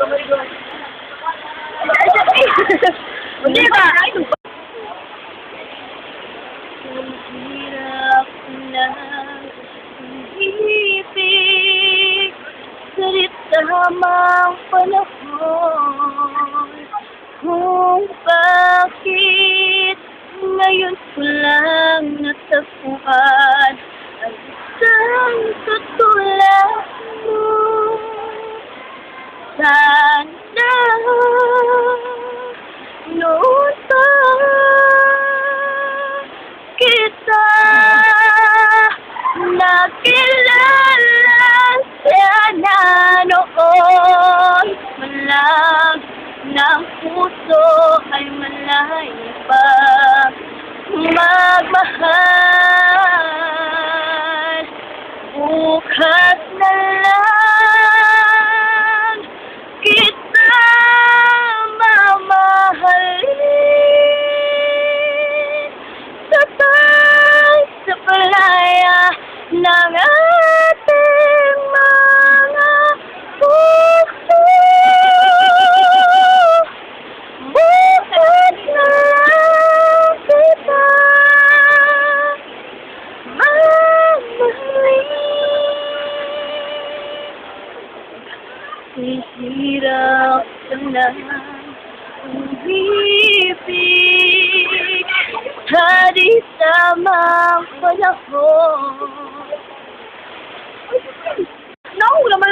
Hindi ba? Ang hirap na ibig Sarit tamang panahon Kung bakit ngayon ko lang natagpuan Ang isang katulad mo Sana noon pa kita nakilala sana noon malang ng puso ay malay pa magmahal bukas na lang kita mamahalin sa palaya ng ating mga puso. Bukas na lang kita mamahalin. Hirap na umibig Hari tamang panahon. Naku, naman